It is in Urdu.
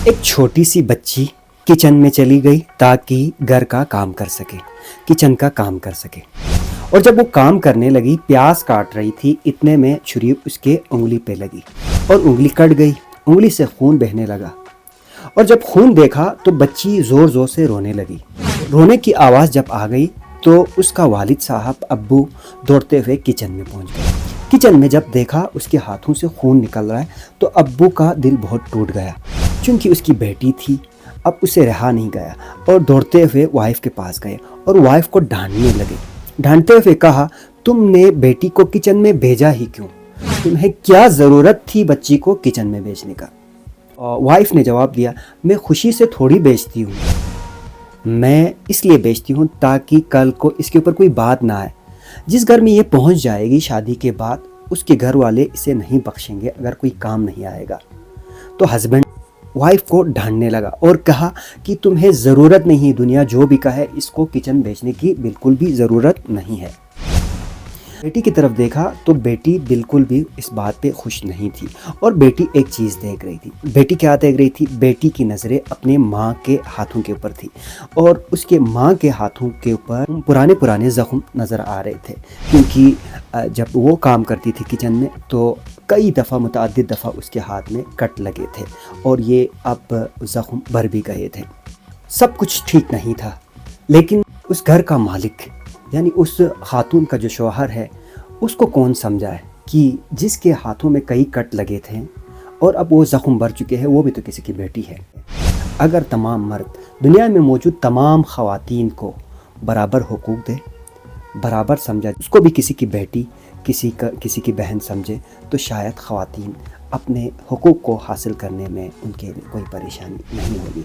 ایک چھوٹی سی بچی کچن میں چلی گئی تاکہ گھر کا کام کر سکے، کچن کا کام کر سکے، اور جب وہ کام کرنے لگی، پیاز کاٹ رہی تھی، اتنے میں چھری اس کے انگلی پہ لگی اور انگلی کٹ گئی، انگلی سے خون بہنے لگا، اور جب خون دیکھا تو بچی زور زور سے رونے لگی۔ رونے کی آواز جب آ گئی تو اس کا والد صاحب ابو دوڑتے ہوئے کچن میں پہنچ گئے۔ کچن میں جب دیکھا اس کے ہاتھوں سے خون نکل رہا ہے تو ابو کا دل بہت ٹوٹ گیا، چونکہ اس کی بیٹی تھی، اب اسے رہا نہیں گیا، اور دوڑتے ہوئے وائف کے پاس گئے اور وائف کو ڈانٹنے لگے۔ ڈانٹتے ہوئے کہا، تم نے بیٹی کو کچن میں بھیجا ہی کیوں؟ تمہیں کیا ضرورت تھی بچی کو کچن میں بھیجنے کا؟ وائف نے جواب دیا، میں خوشی سے تھوڑی بیچتی ہوں، میں اس لیے بیچتی ہوں تاکہ کل کو اس کے اوپر کوئی بات نہ آئے۔ جس گھر میں یہ پہنچ جائے گی شادی کے بعد، اس کے گھر والے اسے نہیں بخشیں گے اگر کوئی کام نہیں آئے گا۔ تو ہسبینڈ وائف کو ڈھانٹنے لگا اور کہا کہ تمہیں ضرورت نہیں، دنیا جو بھی کہے اس کو کچن بھیجنے کی بالکل بھی ضرورت نہیں ہے۔ بیٹی کی طرف دیکھا تو بیٹی بالکل بھی اس بات پہ خوش نہیں تھی، اور بیٹی ایک چیز دیکھ رہی تھی۔ بیٹی کیا دیکھ رہی تھی؟ بیٹی کی نظریں اپنے ماں کے ہاتھوں کے اوپر تھی، اور اس کے ماں کے ہاتھوں کے اوپر پرانے زخم نظر آ رہے تھے، کیونکہ جب وہ کام کرتی تھی کچن میں تو کئی دفعہ متعدد دفعہ اس کے ہاتھ میں کٹ لگے تھے، اور یہ اب زخم بھر بھی گئے تھے۔ سب کچھ ٹھیک نہیں تھا، لیکن اس گھر کا مالک یعنی اس خاتون کا جو شوہر ہے، اس کو کون سمجھائے کہ جس کے ہاتھوں میں کئی کٹ لگے تھے اور اب وہ زخم بھر چکے ہیں، وہ بھی تو کسی کی بیٹی ہے۔ اگر تمام مرد دنیا میں موجود تمام خواتین کو برابر حقوق دے، برابر سمجھا، اس کو بھی کسی کی بیٹی، کسی کی بہن سمجھے، تو شاید خواتین اپنے حقوق کو حاصل کرنے میں ان کے لیے کوئی پریشانی نہیں ہوگی۔